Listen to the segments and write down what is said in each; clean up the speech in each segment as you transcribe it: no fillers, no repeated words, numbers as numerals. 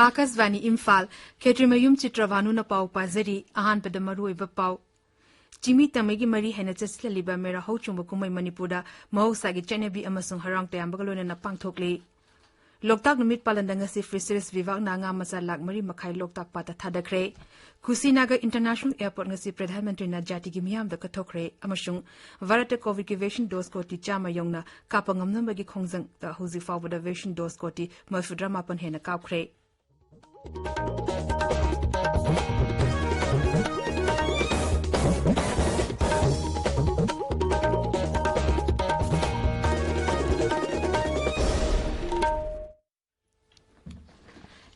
Akashvani Imphal Ksh.Chitrabhanu na pau pazari ahan padamaru iba pau Jimmy Tamagi Mari Hena Chesliba Mera Hochumba Kumai Manipura Mahosagi Chenebi Amasung Harang Tambagalona na Pangtokli Loktak Numit Palandanga si Fisheries Vivak Nanga Masalak Mari Makai Loktak Pata Tadakre Kusinaga International Airport ngasi Pradhan Mantri na Jati Gimiam the Katokre Amashung Varata Covid Vaccination Dose Koti Chama Yongna Kapangam Nambagi Kongzang the Hosi Forward Vaccination Dose Koti Mafudra Mapan Hena Kapkre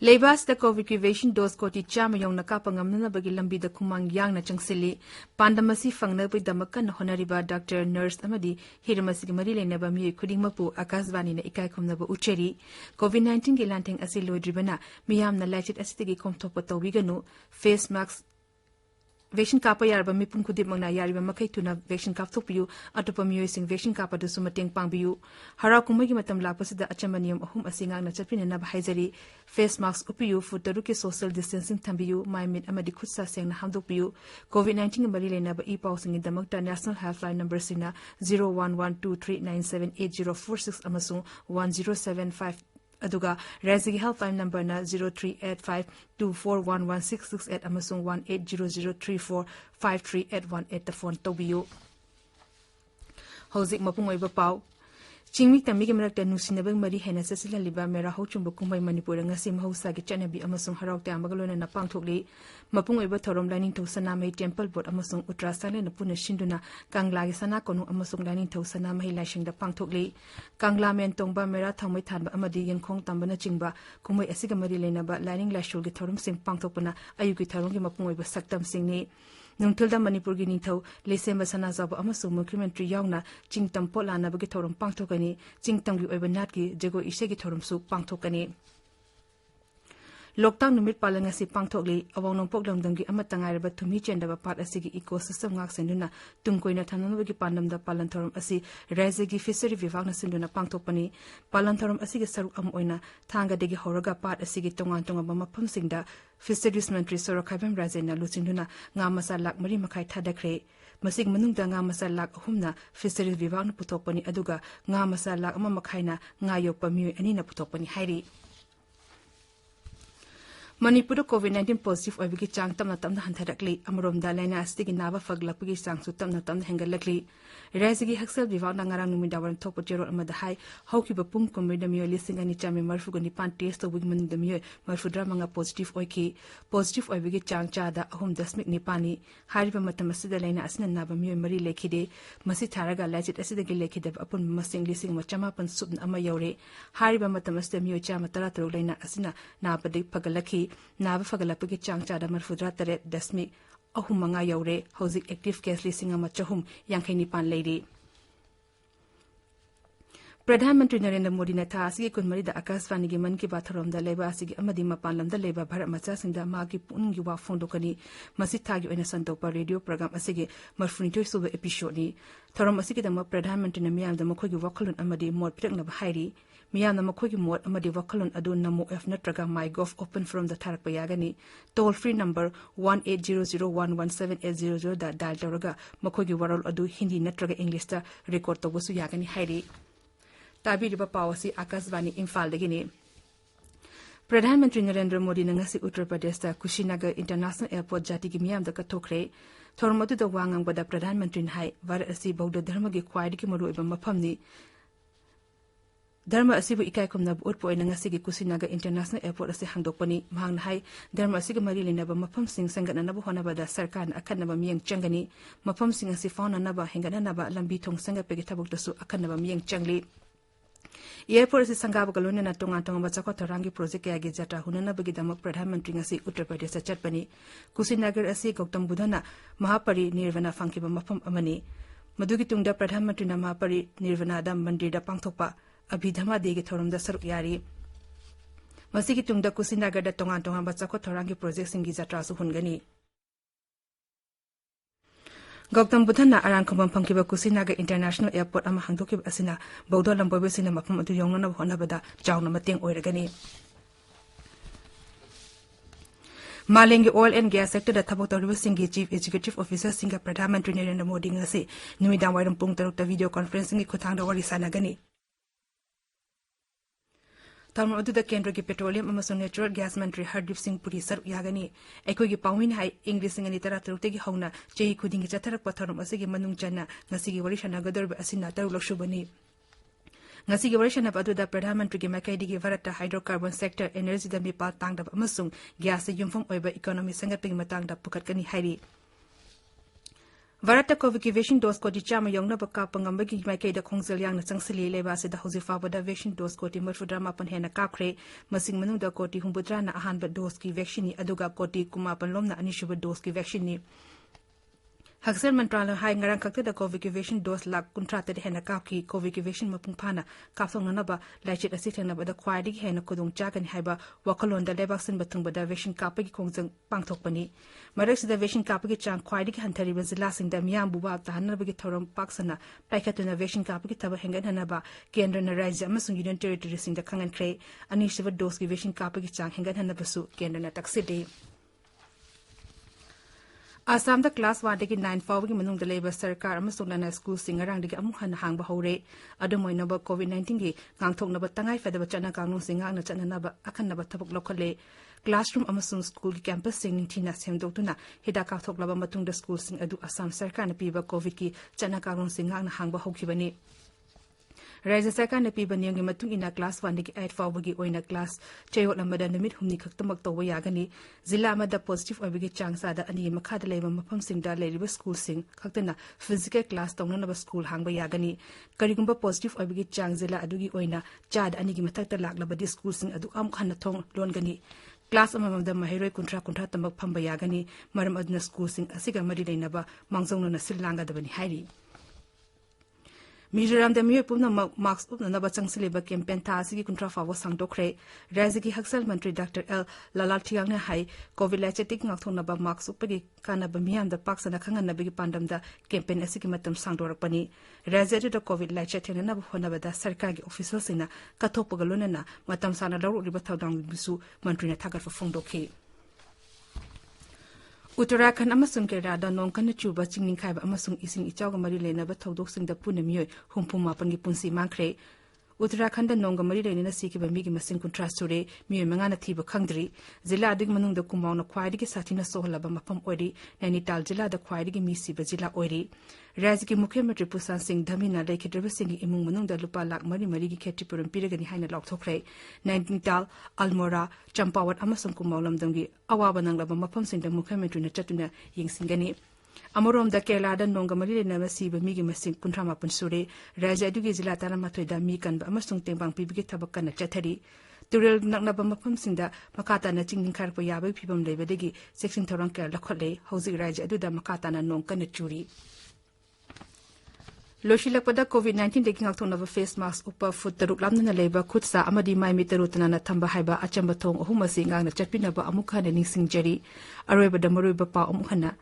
Labas the Covid Vaccination Dose Koti Chama Yong Nakapangam Nabagi Lambi the Kumang Yang na Changsili Pandamasi Fangna with Damakan Honoriba Doctor Nurse Amadi Hiramasi Marile Nabami Kudimapu Akasvani na Ikaikum Naba Ucheri COVID-19 Gilanting Asilo Dribana Miyam na Lachit Asitigi Komtopato Wiganu Face Masks Vaccine kapa yarba mipum kudip magna yariba makai tuna vaccine kap thokpiu atopa miyoi vaccine kapa du sumateng pangbiu hara kumagi matam lapasida achamanium ahum asingang na chapina na bahajari face mask upiu futaruki social distancing thambiu maimit amadi khutsa seng na hamdokpiu covid-19 mari lena ba e pausing damakta national helpline number sina 011239780046 amasung 1075 Aduga Resig Helpline number na 0385241166 amasung 180034531818 the phone tobiyo Hozik Mapung Iba Pau Chingmi Tamigi Marak Nusinabang Mari Hena Cecilia Liba Mera Hochumba Kumbai Manipur Ngasim Hosagi Chanabi Amasung Harok Tamagalona na Pangtokli Mapung Iba Thorom Lining to Sanamay Temple Board Amasung Utrasale na Puna Shinduna Kanglagi Sana Konu Amasung Lining to Sanamay Lashing the Pangtokli Kangla Mentongba Mera Tamay Tanba Amadi Yankong Tambana Chingba Kumay Asiga Marilena ba Lining Lashul Gitorum Sing Pangtokuna Ayuki Tarongi Mapung Iba Saktam Singni Nungtilda Manipur Ginito, Lesemba Sanazaba Amasu, Mukrimentri Yauna, Chingtam Polana Bagitorum Pangtokani, Chingtangu Ebanatki, Jago Ishegitorum Su Pangtokani. Lockdown numit palangasi pangtokli awang poklam dangi amatangai ba thumi chendaba part asigi ecosystem ngak senduna tungkoina thananubagi pandamda palanthorum asi raizegi fishery vivagna senduna pangtokpani palanthorum asigi saruk am oina thanga degi horaga part asigi tongan tonga mafam singda fisheries ministry sorakhabem rajena lucinduna nga masa lak mari makai thadakre masig manungda nga masa lak humna fisheries vivagna putokpani aduga nga masa lak ama makhaina nga yokpa mi ani na putokpani hairi Manipur COVID-19 positive oibigi chang tamna tamna hantarakli amromda laina astigi naba faglapigi chang su tamna tamna hengalakli raizigi haksel vivaw na ngarang numidawan thokpo jero amada hai haukiba pum komida miyo listing ani chame marfu goni pan test to wigman the miyo marfu dramanga positive oiki positive oibigi chang chada ahum dasmik ni pani hariba matamasida laina asna naba miyo mari lekhide masi tharaga lachit asidagi lekhide apun masing lising machama pan subn ama yore hariba matamasida miyo chama taratro laina asina nabadi pagalakhi Nava Fagalapagi Changchada Marfudra Tare Dasmik Ahumanga Yaure, Hosic active case listing a machahum, Yankani Pan lady. Pradhan Mantri Narendra Modi na taasigi kun marida Akasvani gi man ki batharom da leba asigi amadi mapanlam da leba bharat macha singda magi pungi wa fondokani masi thagi oina santopa radio program asigi marfunito suba episode ni thorom asigi da Pradhan Mantri na miyam da makhogi wakhalun amadi mod prekna bhairi miyam na makhogi mod amadi wakhalun adu namo f natraga mygov open from the tharak payagani toll free number 1800117800 da dial tawraga makhogi warol adu hindi natraga english ta record tobusu yagani hairi Tabiriba Pawasi Akasvani Imphal Degini. Pradhan Mantri Narendra Modi Nangasi Uttar Pradesh ta Kushinagar International Airport Jati Gimiam da Katokre, Thormatu da Wangang Bada Pradhan Mantri Hai, Varasi Bauda Dharma gi Kwaidi ki Maru Ibam Mapamni. Dharma Asibu Ikaikum na Utpo Nangasi gi Kushinagar International Airport asi Hangdokpani, Mahang Hai, Dharma Asiga Marili Naba Mapam Sing Sangat Naba Honabada Sarkan Akan Naba Miang Changani, Mapam Sing asi Fauna Naba Hengana Naba Lambi Tong Sanga Pegitabuk Dasu Akan Naba Miang Changli. Airport is Sangaba Galona na Tonga Tonga Bachako Tarangi project Yagi Jata Hunana Bagidama Pradhan Mantri ngasi Uttar Pradesh Chatpani Kusinagar asi Gautam Budhana Mahapari Nirvana Funkiba Mapam Amani Madugi Tungda Pradhan Mantri na Mahapari Nirvana da Mandir da Pangthopa Abhidhama Degi Thorum da Saruk Yari Masigi tungda Kusinagar da tongan bachakot thorangi project singi jatra su hungani. Gautam Buddhana arang khambam phangkiba Kusinagar International Airport ama hangdokib asina Baudo lambobe sina mafam adu yongnana honabada chawna mateng oiragani. Malengi oil and gas sector da thabok tawriba singi chief executive officer singa Pradhan Mantri Narendra Modi ngasi numidang wairam pung taruk ta video conferencing ki khutang da wari sanagani. Tawma adu da Kendra ki petroleum amasung natural gas mantri Hardip Singh Puri sar yagani ekoi gi pawmin hai English singani tara taruk gi hauna chehi khuding gi chatharak patharum asigi manung channa ngasi gi wari sanagador asina taruk lokshubani. Ngasi gi wari sanab adu da Pradhan Mantri gi makai gi Bharata hydrocarbon sector energy da mipal tangda amasung gas yumfam oiba economy sangatping matang da pukatkani hairi. Bharata COVID vaccine dose ko di chama yongna baka pangambagi makai da khongzel yang na changsili leba se da hozifa bada vaccine dose ko ti mafudra mapan hena kakre masing manung da ko ti humbudra na ahan dose ki vaccine aduga ko ti kumapan lom na anishuba dose ki vaccine Haksar Mantrala hai ngarang kakta da COVID vaccine dose lak kuntrata de hena kapki COVID vaccine mapung phana kapsong nanaba laichit asithana bada khwaidi hena kudung chakan haiba wakalon da lebaksin batung bada vaccine kapagi khongjang pangthokpani marak sida vaccine kapagi chang khwaidi hanthari bazila singda miyam buba tahanna bagi thoram paksana paikhatuna vaccine kapagi thaba hengan hanaba kendra na rajya amasung union territory singda khangan kre ani shiva dose ki vaccine kapagi chang hengan hanabasu kendra na takside Assam da class 1 dagi 9 fawgi manung da labor sarkar amasung lana school singarang dagi amuk han hang ba hore adumoy na ba COVID-19 gi ngangthok na ba tangai feda ba chana kanung singang na chana na ba akhan na ba thabuk lokhale classroom amasung school gi campus sing ninthina semdoktuna hida ka thok laba matung da school sing adu Assam sarkar na piba COVID ki chana kanung singang na hang ba hokhibani Raja Sarkar na piba niyang matung ina class 1 dagi 8 fawgi oina class chayot lamada namit humni khaktamak tawba yagani zilla amada positive oibagi changsa da ani makhada leba mafam singda leriba school sing khaktana physical class tawna na school hangba yagani karigumba positive oibagi chang zilla adugi oina chad ani gi mathakta laklabadi school sing adu am khana thong longani class amamda mahiroi kuntra tamak phamba yagani maram adna school sing asiga mari leinaba mangjongno na silanga dabani hairi Mizoram da miyo pumna marks upna na bachang sileba campaign ta asigi kuntra fawo sangdokre Raja ki Haksal Mantri Dr. L. Lalaltiang na hai COVID lachetik ngakthong na ba marks upagi kana ba miyam da paksana khangan na bigi pandam da campaign asigi matam sangdorakpani Raja da COVID lachetin na ba hona ba da sarkar gi official sina kathopagalona na matam sana lawru riba thawdang bisu mantri na thagar fa phongdokhe Uttarakhand amasung Kerala da nongkan chuba chingning khaiba amasung ising ichawga mari lena ba thodok sing da punamiyo humpum mapan gi punsi mangkhre Uttarakhand da nongga mari lena siki ba migi masing kuntra sure miyo mangana thiba khangdri zilla adig manung da kumaw na khwaidi gi sathina sohla ba mapam oiri Nainital jilla da khwaidi gi misi ba jilla oiri Raj ki Mukhyamantri Pusan Singh Dhamina Laikhidraba Singh imung manung da lupa lak mari gi kheti purum piragani haina lokthokre Nainital Almora Champawat amasung kumaw lamdam gi awaba nanglaba mapam sing da Mukhyamantri na chatuna yingsingani Amorom da Kerala da nongga mari lena masiba migi masing kuntrama pun sure Raja adugi jilla taramatoi da mikan ba amasung tengbang pibigi thabak kana chathari Turel naknaba mapam singda makata na chingning kharpa yabai phibam leibadagi section thorang Kerala khotle hausi Raja adu da makata na nong kana churi Loshilakpada COVID-19 dagi ngakthong na face mask upa foot taruk lamna na leba khutsa amadi mai mitarutana na thamba haiba achamba thong ahumasi ngang na chapinaba amukha na ningsing jari aroiba da maroiba pa amukhana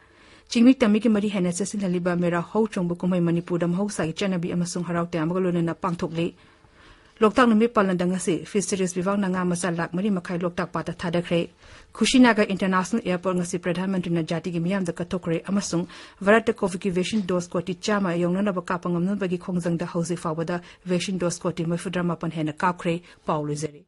chingmik tamiki mari hena chasin haliba mera ho chongbu kumai Manipur da mahausa gi chanabi amasung haraute amagalona na pangthokle Loktak numi palandang ase fisheries bivang na nga masa lak mari makai loktak pata thadakre Kushinagar International Airport ngasi Pradhan Mantri na jati gi miyam da kathokre amasung Bharata COVID vaccine dose ko ti chama yongna na ba kapangam na bagi khongjang da hausi fawada vaccine dose ko ti mafudra mapan hena kapkre Paulo Zeri